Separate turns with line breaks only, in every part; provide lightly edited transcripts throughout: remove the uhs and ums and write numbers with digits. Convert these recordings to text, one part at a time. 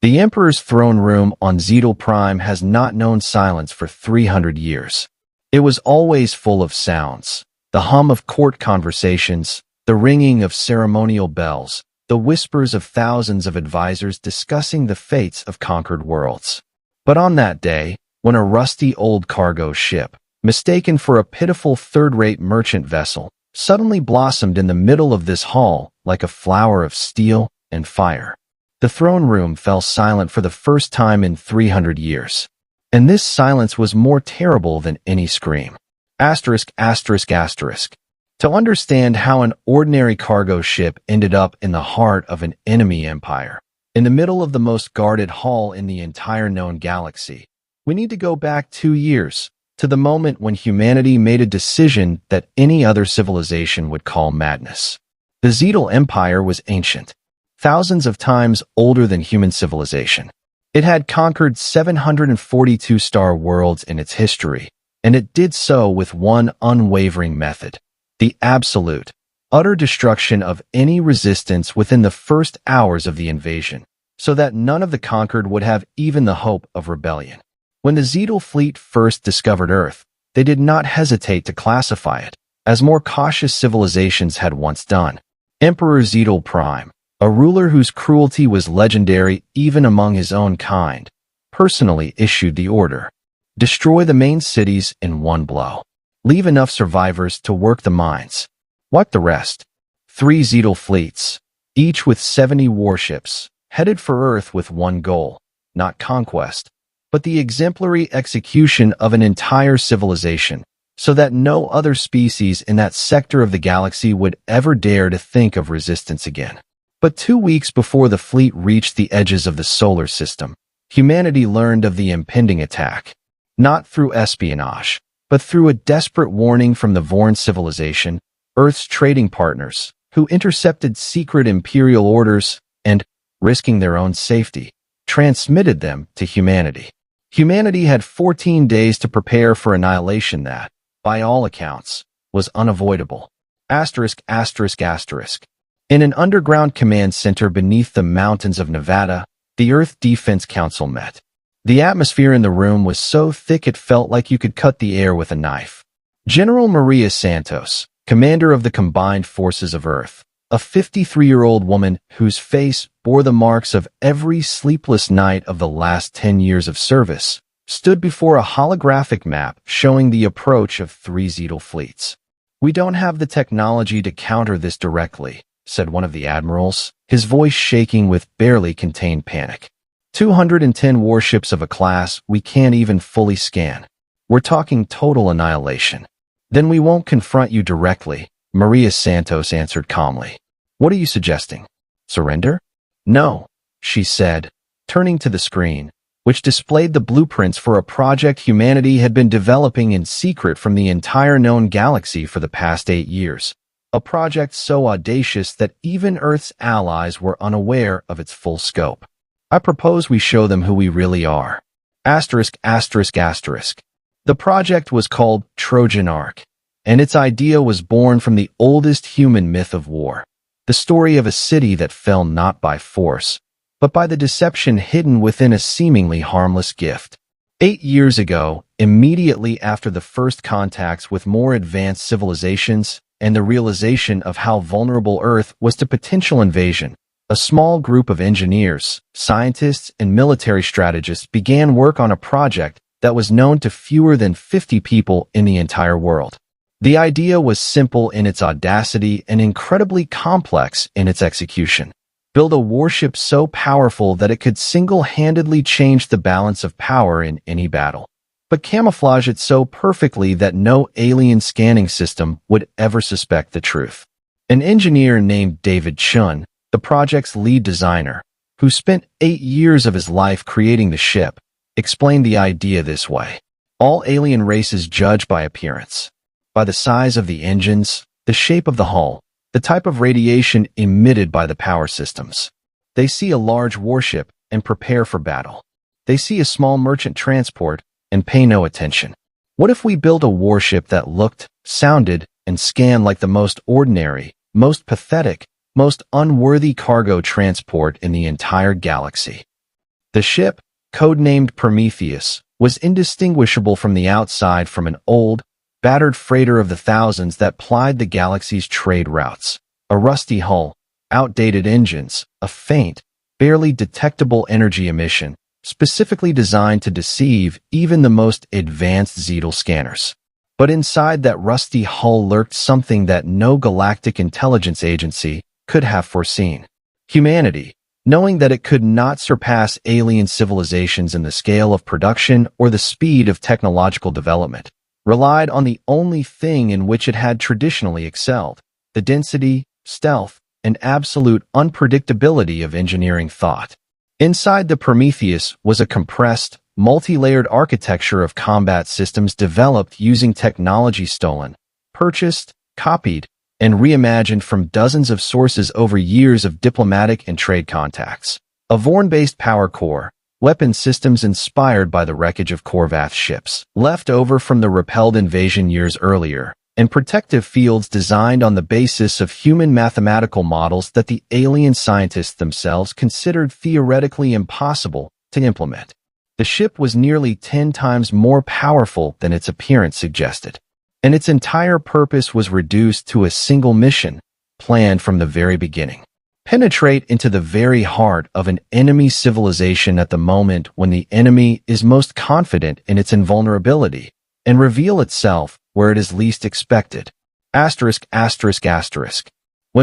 The Emperor's throne room on Xetal Prime has not known silence for 300 years. It was always full of sounds, the hum of court conversations, the ringing of ceremonial bells, the whispers of thousands of advisors discussing the fates of conquered worlds. But on that day, when a rusty old cargo ship, mistaken for a pitiful third-rate merchant vessel, suddenly blossomed in the middle of this hall like a flower of steel and fire, the throne room fell silent for the first time in 300 years. And this silence was more terrible than any scream. Asterisk, asterisk, asterisk. To understand how an ordinary cargo ship ended up in the heart of an enemy empire, in the middle of the most guarded hall in the entire known galaxy, we need to go back 2 years, to the moment when humanity made a decision that any other civilization would call madness. The Xetal Empire was ancient, thousands of times older than human civilization. It had conquered 742 star worlds in its history, and it did so with one unwavering method: the absolute, utter destruction of any resistance within the first hours of the invasion, so that none of the conquered would have even the hope of rebellion. When the Xetal fleet first discovered Earth, they did not hesitate to classify it, as more cautious civilizations had once done. Emperor Xetal Prime, a ruler whose cruelty was legendary even among his own kind, personally issued the order: destroy the main cities in one blow. Leave enough survivors to work the mines. Wipe the rest. 3 Xetal fleets, each with 70 warships, headed for Earth with one goal: not conquest, but the exemplary execution of an entire civilization, so that no other species in that sector of the galaxy would ever dare to think of resistance again. But 2 weeks before the fleet reached the edges of the solar system, humanity learned of the impending attack. Not through espionage, but through a desperate warning from the Vorn civilization, Earth's trading partners, who intercepted secret imperial orders and, risking their own safety, transmitted them to humanity. Humanity had 14 days to prepare for annihilation that, by all accounts, was unavoidable. Asterisk, asterisk, asterisk. In an underground command center beneath the mountains of Nevada, the Earth Defense Council met. The atmosphere in the room was so thick it felt like you could cut the air with a knife. General Maria Santos, commander of the Combined Forces of Earth, a 53-year-old woman whose face bore the marks of every sleepless night of the last 10 years of service, stood before a holographic map showing the approach of 3 Xetal fleets. "We don't have the technology to counter this directly," said one of the admirals, his voice shaking with barely contained panic. 210 warships of a class we can't even fully scan. We're talking total annihilation." "Then we won't confront you directly," Maria Santos answered calmly. "What are you suggesting? Surrender?" "No," she said, turning to the screen, which displayed the blueprints for a project humanity had been developing in secret from the entire known galaxy for the past 8 years. A project so audacious that even Earth's allies were unaware of its full scope. "I propose we show them who we really are." Asterisk, asterisk, asterisk. The project was called Trojan Ark, and its idea was born from the oldest human myth of war, the story of a city that fell not by force, but by the deception hidden within a seemingly harmless gift. 8 years ago, immediately after the first contacts with more advanced civilizations, and the realization of how vulnerable Earth was to potential invasion, a small group of engineers, scientists, and military strategists began work on a project that was known to fewer than 50 people in the entire world. The idea was simple in its audacity and incredibly complex in its execution. Build a warship so powerful that it could single-handedly change the balance of power in any battle, but camouflage it so perfectly that no alien scanning system would ever suspect the truth. An engineer named David Chun, the project's lead designer, who spent 8 years of his life creating the ship, explained the idea this way: all alien races judge by appearance, by the size of the engines, the shape of the hull, the type of radiation emitted by the power systems. They see a large warship and prepare for battle. They see a small merchant transport and pay no attention. What if we built a warship that looked, sounded, and scanned like the most ordinary, most pathetic, most unworthy cargo transport in the entire galaxy? The ship, codenamed Prometheus, was indistinguishable from the outside from an old, battered freighter of the thousands that plied the galaxy's trade routes. A rusty hull, outdated engines, a faint, barely detectable energy emission, specifically designed to deceive even the most advanced Xetal scanners. But inside that rusty hull lurked something that no galactic intelligence agency could have foreseen. Humanity, knowing that it could not surpass alien civilizations in the scale of production or the speed of technological development, relied on the only thing in which it had traditionally excelled: the density, stealth, and absolute unpredictability of engineering thought. Inside the Prometheus was a compressed, multi-layered architecture of combat systems developed using technology stolen, purchased, copied, and reimagined from dozens of sources over years of diplomatic and trade contacts. A Vorn-based power core, weapon systems inspired by the wreckage of Korvath's ships, left over from the repelled invasion years earlier, and protective fields designed on the basis of human mathematical models that the alien scientists themselves considered theoretically impossible to implement. The ship was nearly 10 times more powerful than its appearance suggested, and its entire purpose was reduced to a single mission, planned from the very beginning: penetrate into the very heart of an enemy civilization at the moment when the enemy is most confident in its invulnerability, and reveal itself where it is least expected. When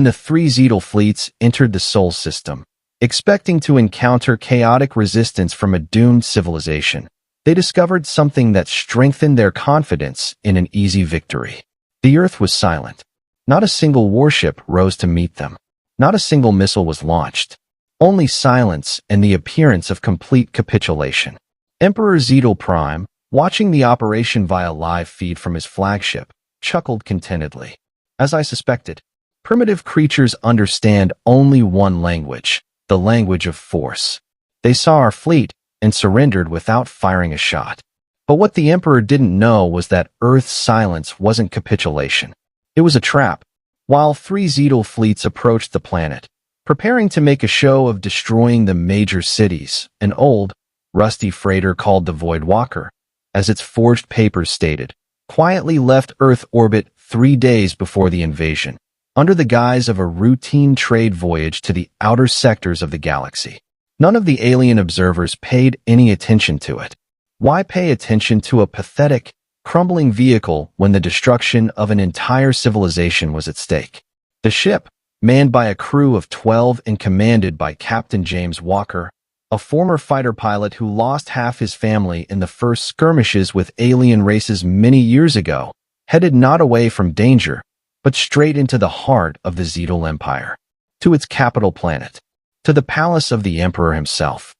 the three Xetal fleets entered the Sol system, expecting to encounter chaotic resistance from a doomed civilization, they discovered something that strengthened their confidence in an easy victory. The Earth was silent. Not a single warship rose to meet them. Not a single missile was launched. Only silence and the appearance of complete capitulation. Emperor Xetal Prime, watching the operation via live feed from his flagship, chuckled contentedly. As I suspected, primitive creatures understand only one language: the language of force. They saw our fleet and surrendered without firing a shot. But what the Emperor didn't know was that Earth's silence wasn't capitulation. It was a trap. While three Xetal fleets approached the planet, preparing to make a show of destroying the major cities, an old, rusty freighter called the Void Walker, as its forged papers stated, quietly left Earth orbit 3 days before the invasion, under the guise of a routine trade voyage to the outer sectors of the galaxy. None of the alien observers paid any attention to it. Why pay attention to a pathetic, crumbling vehicle when the destruction of an entire civilization was at stake? The ship, manned by a crew of 12 and commanded by Captain James Walker, a former fighter pilot who lost half his family in the first skirmishes with alien races many years ago, headed not away from danger, but straight into the heart of the Xetal Empire, to its capital planet, to the palace of the Emperor himself.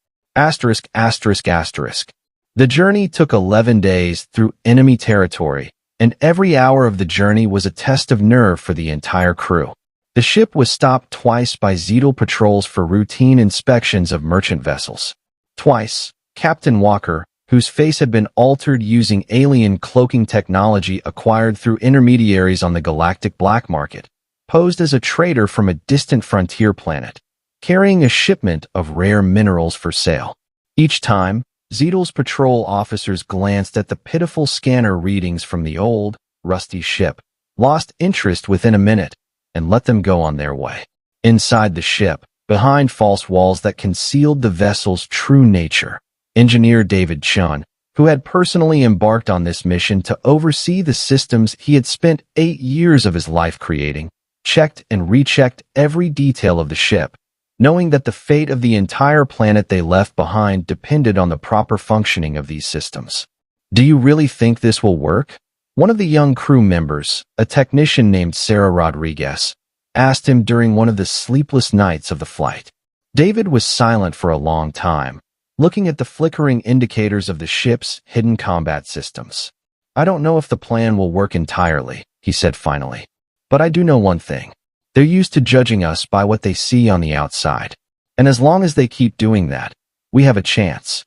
The journey took 11 days through enemy territory, and every hour of the journey was a test of nerve for the entire crew. The ship was stopped twice by Xetal patrols for routine inspections of merchant vessels. Twice, Captain Walker, whose face had been altered using alien cloaking technology acquired through intermediaries on the galactic black market, posed as a trader from a distant frontier planet, carrying a shipment of rare minerals for sale. Each time, Xetal's patrol officers glanced at the pitiful scanner readings from the old, rusty ship, lost interest within a minute, and let them go on their way. Inside the ship, behind false walls that concealed the vessel's true nature, engineer David Chun, who had personally embarked on this mission to oversee the systems he had spent 8 years of his life creating, checked and rechecked every detail of the ship, knowing that the fate of the entire planet they left behind depended on the proper functioning of these systems. "Do you really think this will work?" One of the young crew members, a technician named Sarah Rodriguez, asked him during one of the sleepless nights of the flight. David was silent for a long time, looking at the flickering indicators of the ship's hidden combat systems. "I don't know if the plan will work entirely," he said finally. "But I do know one thing. They're used to judging us by what they see on the outside. And as long as they keep doing that, we have a chance."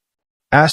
On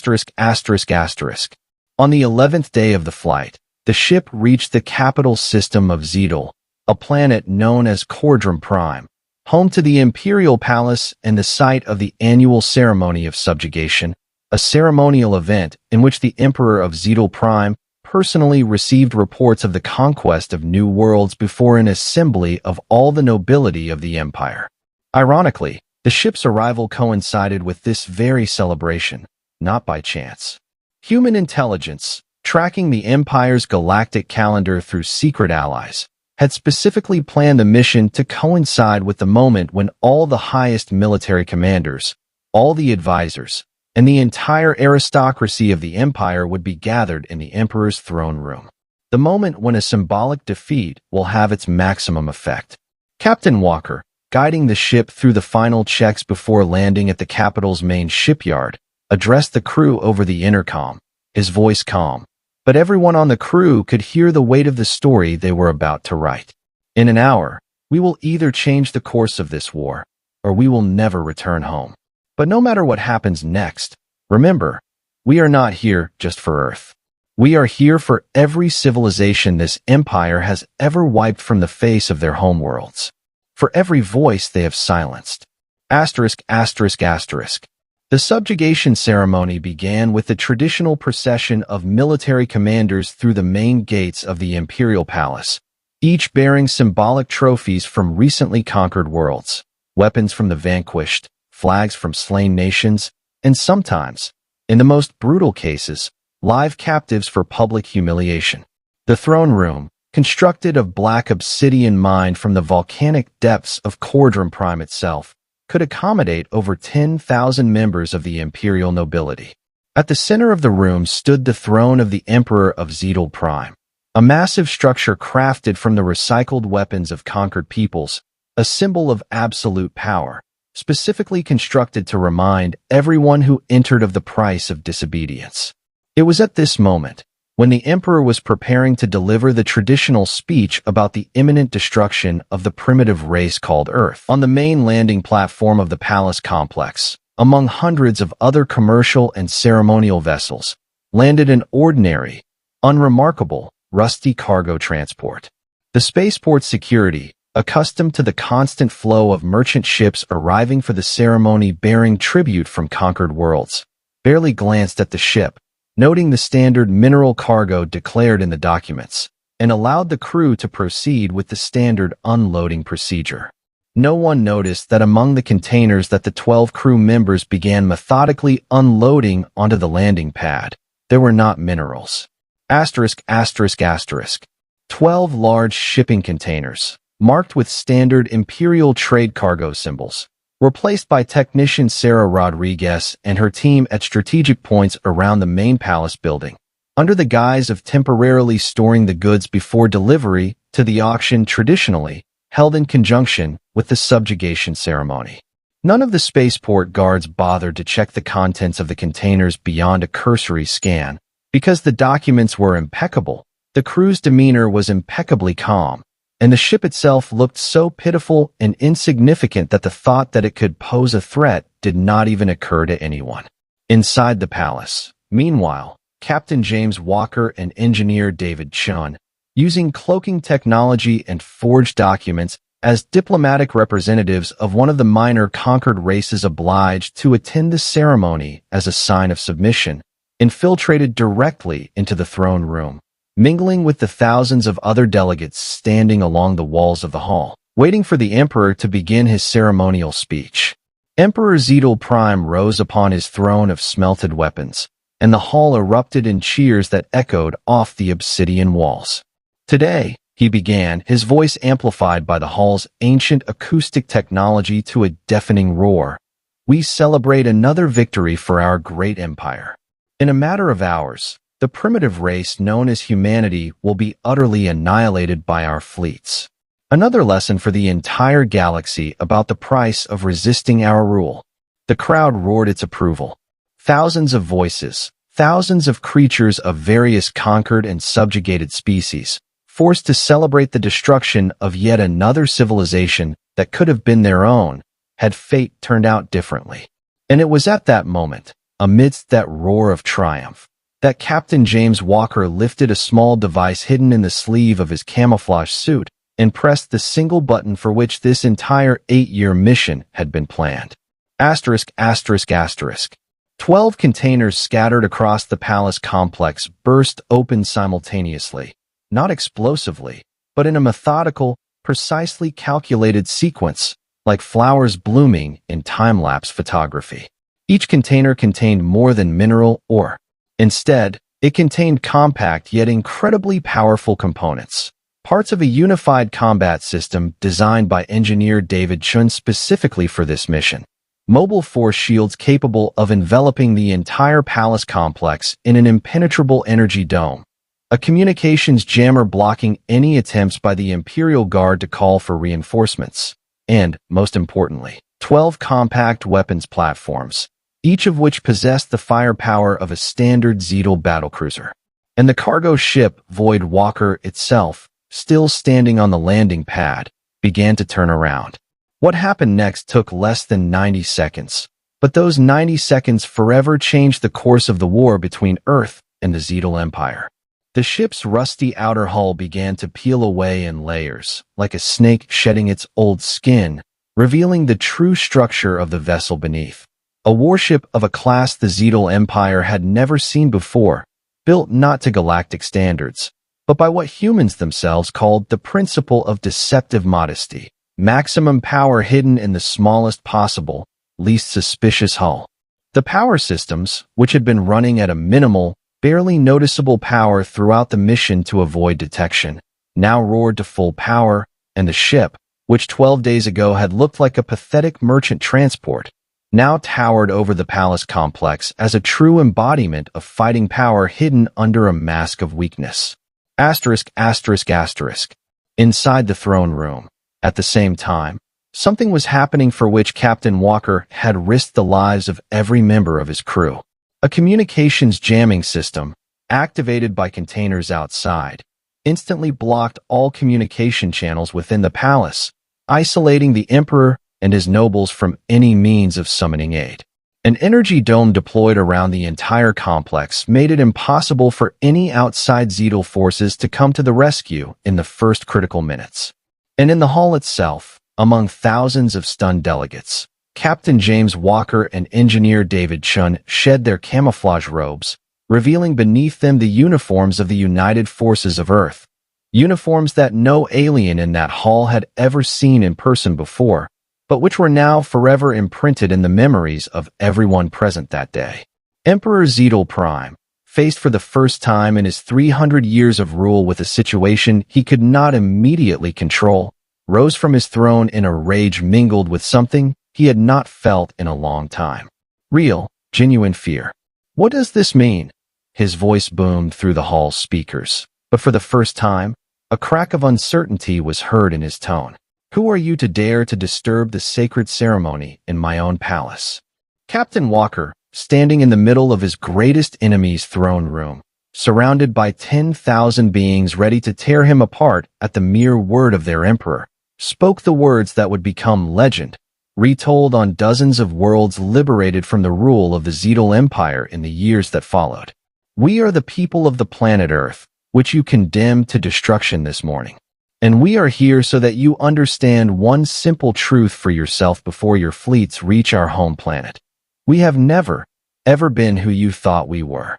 the 11th day of the flight, the ship reached the capital system of Xetal, a planet known as Cordrum Prime, home to the imperial palace and the site of the annual ceremony of subjugation, a ceremonial event in which the Emperor of Xetal Prime personally received reports of the conquest of new worlds before an assembly of all the nobility of the empire. Ironically, the ship's arrival coincided with this very celebration, not by chance. Human intelligence, tracking the Empire's galactic calendar through secret allies, had specifically planned the mission to coincide with the moment when all the highest military commanders, all the advisors, and the entire aristocracy of the Empire would be gathered in the Emperor's throne room. The moment when a symbolic defeat will have its maximum effect. Captain Walker, guiding the ship through the final checks before landing at the capital's main shipyard, addressed the crew over the intercom, his voice calm, but everyone on the crew could hear the weight of the story they were about to write. In an hour, we will either change the course of this war, or we will never return home. But no matter what happens next, remember, we are not here just for Earth. We are here for every civilization this empire has ever wiped from the face of their homeworlds. For every voice they have silenced. Asterisk, asterisk, asterisk. The subjugation ceremony began with the traditional procession of military commanders through the main gates of the imperial palace, each bearing symbolic trophies from recently conquered worlds, weapons from the vanquished, flags from slain nations, and sometimes, in the most brutal cases, live captives for public humiliation. The throne room, constructed of black obsidian mined from the volcanic depths of Cordrum Prime itself, could accommodate over 10,000 members of the imperial nobility. At the center of the room stood the throne of the Emperor of Xetal Prime, a massive structure crafted from the recycled weapons of conquered peoples, a symbol of absolute power, specifically constructed to remind everyone who entered of the price of disobedience. It was at this moment, when the Emperor was preparing to deliver the traditional speech about the imminent destruction of the primitive race called Earth, on the main landing platform of the palace complex, among hundreds of other commercial and ceremonial vessels, landed an ordinary, unremarkable, rusty cargo transport. The spaceport security, accustomed to the constant flow of merchant ships arriving for the ceremony bearing tribute from conquered worlds, barely glanced at the ship, noting the standard mineral cargo declared in the documents, and allowed the crew to proceed with the standard unloading procedure. No one noticed that among the containers that the 12 crew members began methodically unloading onto the landing pad, there were not minerals. Asterisk, asterisk, asterisk. 12 large shipping containers, marked with standard imperial trade cargo symbols, were placed by technician Sarah Rodriguez and her team at strategic points around the main palace building, under the guise of temporarily storing the goods before delivery to the auction traditionally held in conjunction with the subjugation ceremony. None of the spaceport guards bothered to check the contents of the containers beyond a cursory scan, because the documents were impeccable, the crew's demeanor was impeccably calm, and the ship itself looked so pitiful and insignificant that the thought that it could pose a threat did not even occur to anyone. Inside the palace, meanwhile, Captain James Walker and Engineer David Chun, using cloaking technology and forged documents as diplomatic representatives of one of the minor conquered races obliged to attend the ceremony as a sign of submission, infiltrated directly into the throne room, mingling with the thousands of other delegates standing along the walls of the hall, waiting for the Emperor to begin his ceremonial speech. Emperor Xetal Prime rose upon his throne of smelted weapons, and the hall erupted in cheers that echoed off the obsidian walls. Today, he began, his voice amplified by the hall's ancient acoustic technology to a deafening roar. We celebrate another victory for our great empire. In a matter of hours, the primitive race known as humanity will be utterly annihilated by our fleets. Another lesson for the entire galaxy about the price of resisting our rule. The crowd roared its approval. Thousands of voices, thousands of creatures of various conquered and subjugated species, forced to celebrate the destruction of yet another civilization that could have been their own, had fate turned out differently. And it was at that moment, amidst that roar of triumph, that Captain James Walker lifted a small device hidden in the sleeve of his camouflage suit and pressed the single button for which this entire 8-year mission had been planned. Asterisk, asterisk, asterisk. 12 containers scattered across the palace complex burst open simultaneously, not explosively, but in a methodical, precisely calculated sequence, like flowers blooming in time-lapse photography. Each container contained more than mineral ore. Instead, it contained compact yet incredibly powerful components, parts of a unified combat system designed by engineer David Chun specifically for this mission. Mobile force shields capable of enveloping the entire palace complex in an impenetrable energy dome, a communications jammer blocking any attempts by the Imperial Guard to call for reinforcements, and, most importantly, 12 compact weapons platforms, each of which possessed the firepower of a standard Xetal battlecruiser. And the cargo ship, Void Walker itself, still standing on the landing pad, began to turn around. What happened next took less than 90 seconds, but those 90 seconds forever changed the course of the war between Earth and the Xetal Empire. The ship's rusty outer hull began to peel away in layers, like a snake shedding its old skin, revealing the true structure of the vessel beneath. A warship of a class the Xetal Empire had never seen before, built not to galactic standards, but by what humans themselves called the principle of deceptive modesty. Maximum power hidden in the smallest possible, least suspicious hull. The power systems, which had been running at a minimal, barely noticeable power throughout the mission to avoid detection, now roared to full power, and the ship, which 12 days ago had looked like a pathetic merchant transport, now towered over the palace complex as a true embodiment of fighting power hidden under a mask of weakness. Asterisk, asterisk, asterisk. Inside the throne room, at the same time, something was happening for which Captain Walker had risked the lives of every member of his crew. A communications jamming system, activated by containers outside, instantly blocked all communication channels within the palace, isolating the Emperor and his nobles from any means of summoning aid. An energy dome deployed around the entire complex made it impossible for any outside Xetal forces to come to the rescue in the first critical minutes. And in the hall itself, among thousands of stunned delegates, Captain James Walker and Engineer David Chun shed their camouflage robes, revealing beneath them the uniforms of the United Forces of Earth, uniforms that no alien in that hall had ever seen in person before, but which were now forever imprinted in the memories of everyone present that day. Emperor Xetal Prime, faced for the first time in his 300 years of rule with a situation he could not immediately control, rose from his throne in a rage mingled with something he had not felt in a long time. Real, genuine fear. What does this mean? His voice boomed through the hall's speakers, but for the first time, a crack of uncertainty was heard in his tone. Who are you to dare to disturb the sacred ceremony in my own palace? Captain Walker, standing in the middle of his greatest enemy's throne room, surrounded by 10,000 beings ready to tear him apart at the mere word of their emperor, spoke the words that would become legend, retold on dozens of worlds liberated from the rule of the Xetal Empire in the years that followed. We are the people of the planet Earth, which you condemned to destruction this morning. And we are here so that you understand one simple truth for yourself before your fleets reach our home planet. We have never, ever been who you thought we were.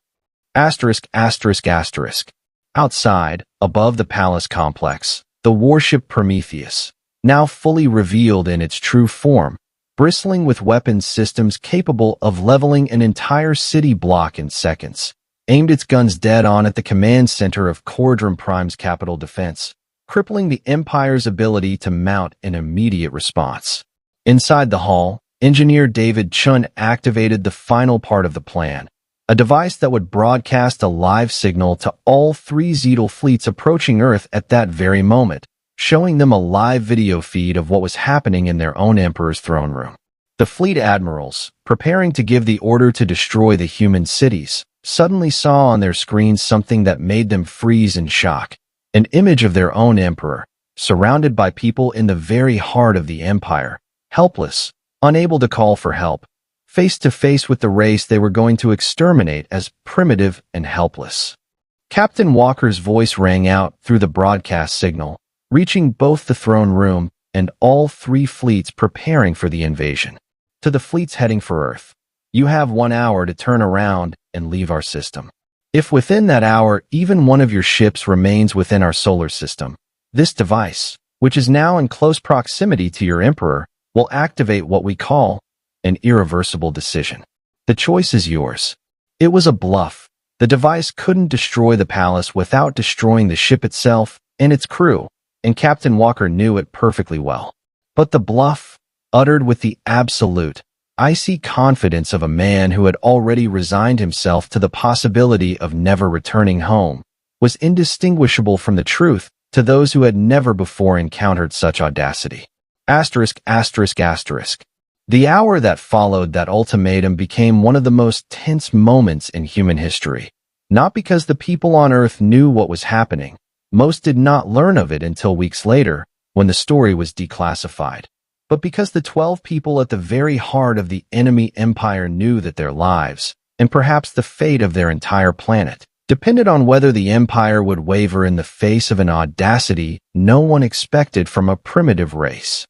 Asterisk, asterisk, asterisk. Outside, above the palace complex, the warship Prometheus, now fully revealed in its true form, bristling with weapons systems capable of leveling an entire city block in seconds, aimed its guns dead on at the command center of Cordrum Prime's capital defense, crippling the Empire's ability to mount an immediate response. Inside the hall, Engineer David Chun activated the final part of the plan, a device that would broadcast a live signal to all 3 Xetal fleets approaching Earth at that very moment, showing them a live video feed of what was happening in their own Emperor's throne room. The fleet admirals, preparing to give the order to destroy the human cities, suddenly saw on their screens something that made them freeze in shock. An image of their own emperor, surrounded by people in the very heart of the Empire, helpless, unable to call for help, face to face with the race they were going to exterminate as primitive and helpless. Captain Walker's voice rang out through the broadcast signal, reaching both the throne room and all three fleets preparing for the invasion. To the fleets heading for Earth, you have 1 hour to turn around and leave our system. If within that hour even one of your ships remains within our solar system, this device, which is now in close proximity to your Emperor, will activate what we call an irreversible decision. The choice is yours. It was a bluff. The device couldn't destroy the palace without destroying the ship itself and its crew, and Captain Walker knew it perfectly well. But the bluff, uttered with the absolute, icy confidence of a man who had already resigned himself to the possibility of never returning home, was indistinguishable from the truth to those who had never before encountered such audacity. Asterisk, asterisk, asterisk. The hour that followed that ultimatum became one of the most tense moments in human history. Not because the people on Earth knew what was happening. Most did not learn of it until weeks later, when the story was declassified. But because the 12 people at the very heart of the enemy empire knew that their lives, and perhaps the fate of their entire planet, depended on whether the empire would waver in the face of an audacity no one expected from a primitive race.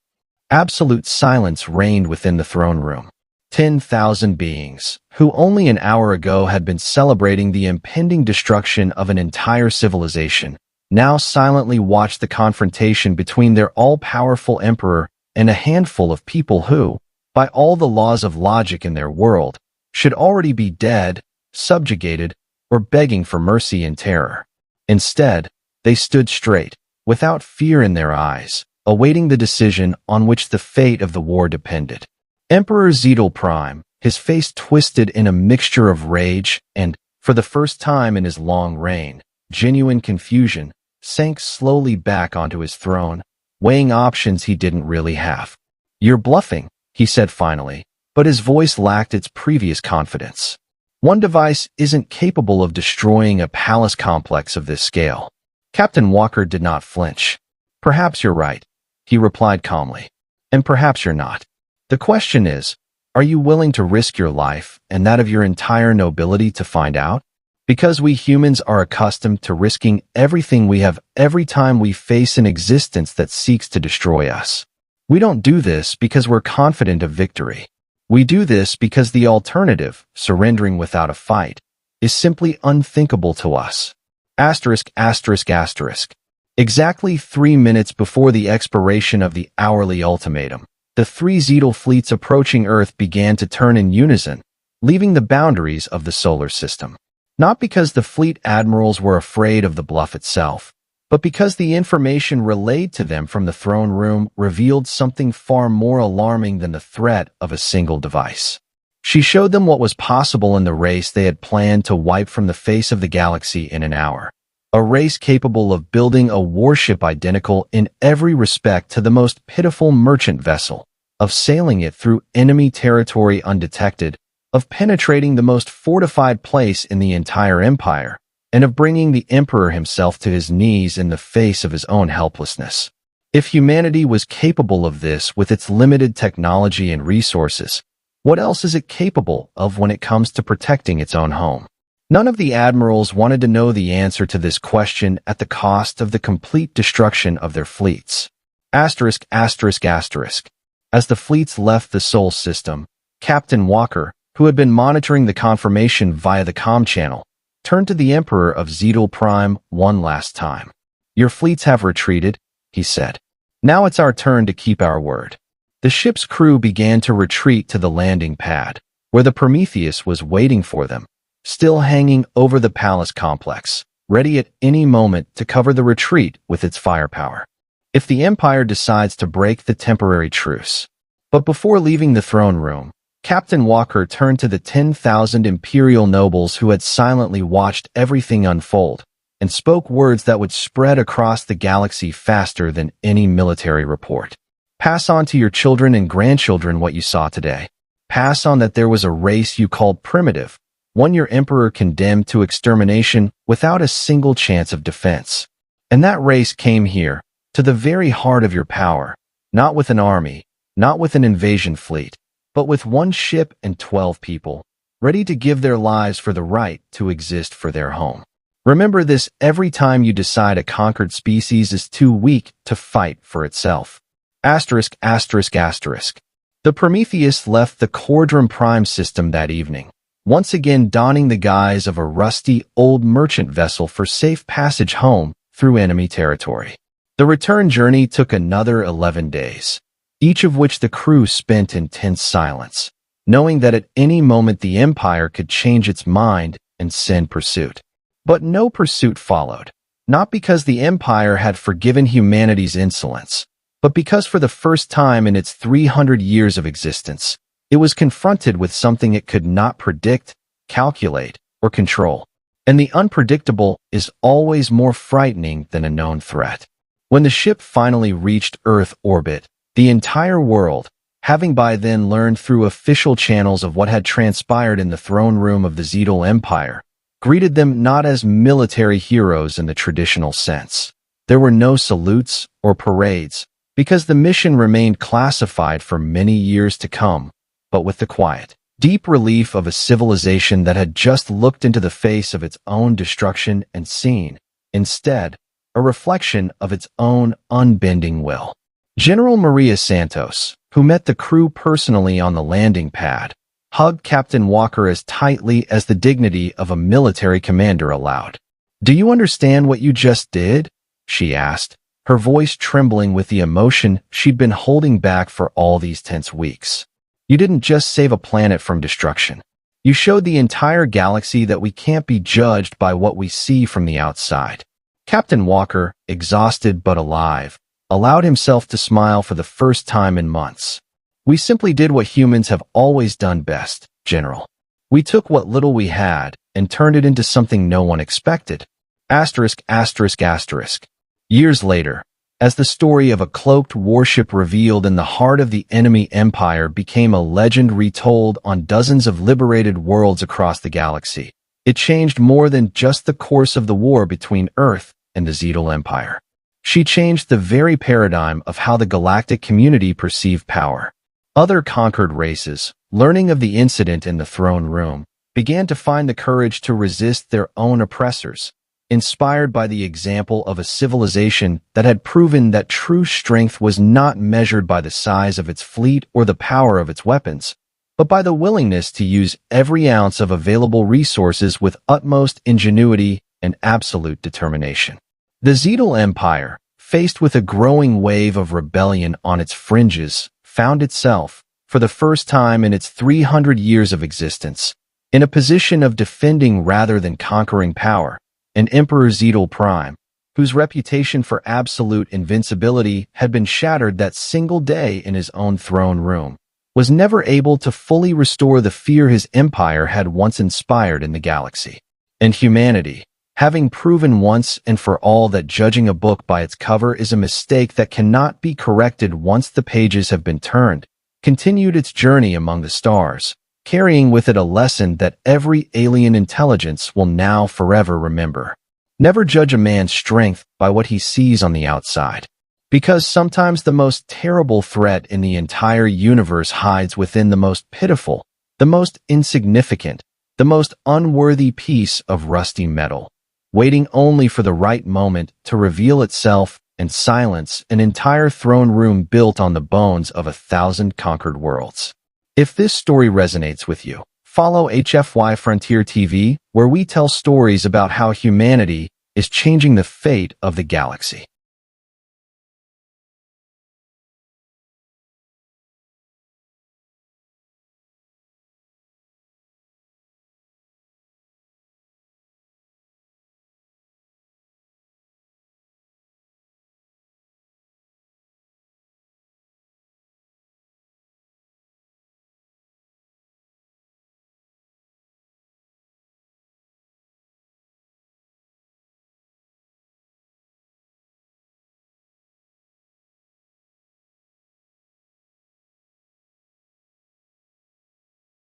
Absolute silence reigned within the throne room. 10,000 beings, who only an hour ago had been celebrating the impending destruction of an entire civilization, now silently watched the confrontation between their all-powerful emperor and a handful of people who, by all the laws of logic in their world, should already be dead, subjugated, or begging for mercy and terror. Instead, they stood straight, without fear in their eyes, awaiting the decision on which the fate of the war depended. Emperor Xetal Prime, his face twisted in a mixture of rage and, for the first time in his long reign, genuine confusion, sank slowly back onto his throne, weighing options he didn't really have. "You're bluffing," he said finally, but his voice lacked its previous confidence. "One device isn't capable of destroying a palace complex of this scale." Captain Walker did not flinch. "Perhaps you're right," he replied calmly. "And perhaps you're not. The question is, are you willing to risk your life and that of your entire nobility to find out? Because we humans are accustomed to risking everything we have every time we face an existence that seeks to destroy us. We don't do this because we're confident of victory. We do this because the alternative, surrendering without a fight, is simply unthinkable to us." Asterisk, asterisk, asterisk. Exactly 3 minutes before the expiration of the hourly ultimatum, the three Xetal fleets approaching Earth began to turn in unison, leaving the boundaries of the solar system. Not because the fleet admirals were afraid of the bluff itself, but because the information relayed to them from the throne room revealed something far more alarming than the threat of a single device. She showed them what was possible in the race they had planned to wipe from the face of the galaxy in an hour. A race capable of building a warship identical in every respect to the most pitiful merchant vessel, of sailing it through enemy territory undetected, of penetrating the most fortified place in the entire empire, and of bringing the emperor himself to his knees in the face of his own helplessness. If humanity was capable of this with its limited technology and resources, what else is it capable of when it comes to protecting its own home? None of the admirals wanted to know the answer to this question at the cost of the complete destruction of their fleets. Asterisk, asterisk, asterisk. As the fleets left the Sol system, Captain Walker, who had been monitoring the confirmation via the comm channel, turned to the Emperor of Xetal Prime one last time. "Your fleets have retreated," he said. "Now it's our turn to keep our word." The ship's crew began to retreat to the landing pad, where the Prometheus was waiting for them, still hanging over the palace complex, ready at any moment to cover the retreat with its firepower. If the Empire decides to break the temporary truce. But before leaving the throne room, Captain Walker turned to the 10,000 Imperial nobles who had silently watched everything unfold, and spoke words that would spread across the galaxy faster than any military report. "Pass on to your children and grandchildren what you saw today. Pass on that there was a race you called primitive, one your emperor condemned to extermination without a single chance of defense. And that race came here, to the very heart of your power, not with an army, not with an invasion fleet, but with one ship and 12 people, ready to give their lives for the right to exist for their home. Remember this every time you decide a conquered species is too weak to fight for itself. Asterisk, asterisk, asterisk. The Prometheus left the Cordrum Prime system that evening, once again donning the guise of a rusty, old merchant vessel for safe passage home through enemy territory. The return journey took another 11 days, each of which the crew spent in tense silence, knowing that at any moment the Empire could change its mind and send pursuit. But no pursuit followed, not because the Empire had forgiven humanity's insolence, but because for the first time in its 300 years of existence, it was confronted with something it could not predict, calculate, or control. And the unpredictable is always more frightening than a known threat. When the ship finally reached Earth orbit, the entire world, having by then learned through official channels of what had transpired in the throne room of the Xetal Empire, greeted them not as military heroes in the traditional sense. There were no salutes or parades, because the mission remained classified for many years to come, but with the quiet, deep relief of a civilization that had just looked into the face of its own destruction and seen, instead, a reflection of its own unbending will. General Maria Santos, who met the crew personally on the landing pad, hugged Captain Walker as tightly as the dignity of a military commander allowed. "Do you understand what you just did?" she asked, her voice trembling with the emotion she'd been holding back for all these tense weeks. "You didn't just save a planet from destruction. You showed the entire galaxy that we can't be judged by what we see from the outside." Captain Walker, exhausted but alive, allowed himself to smile for the first time in months. "We simply did what humans have always done best, General. We took what little we had and turned it into something no one expected." Asterisk, asterisk, asterisk. Years later, as the story of a cloaked warship revealed in the heart of the enemy empire became a legend retold on dozens of liberated worlds across the galaxy, it changed more than just the course of the war between Earth and the Xetal Empire. She changed the very paradigm of how the galactic community perceived power. Other conquered races, learning of the incident in the throne room, began to find the courage to resist their own oppressors, inspired by the example of a civilization that had proven that true strength was not measured by the size of its fleet or the power of its weapons, but by the willingness to use every ounce of available resources with utmost ingenuity and absolute determination. The Xetal Empire, faced with a growing wave of rebellion on its fringes, found itself, for the first time in its 300 years of existence, in a position of defending rather than conquering power. And Emperor Xetal Prime, whose reputation for absolute invincibility had been shattered that single day in his own throne room, was never able to fully restore the fear his empire had once inspired in the galaxy. And humanity, having proven once and for all that judging a book by its cover is a mistake that cannot be corrected once the pages have been turned, continued its journey among the stars, carrying with it a lesson that every alien intelligence will now forever remember. Never judge a man's strength by what he sees on the outside, because sometimes the most terrible threat in the entire universe hides within the most pitiful, the most insignificant, the most unworthy piece of rusty metal, waiting only for the right moment to reveal itself and silence an entire throne room built on the bones of 1,000 conquered worlds. If this story resonates with you, follow HFY Frontier TV, where we tell stories about how humanity is changing the fate of the galaxy.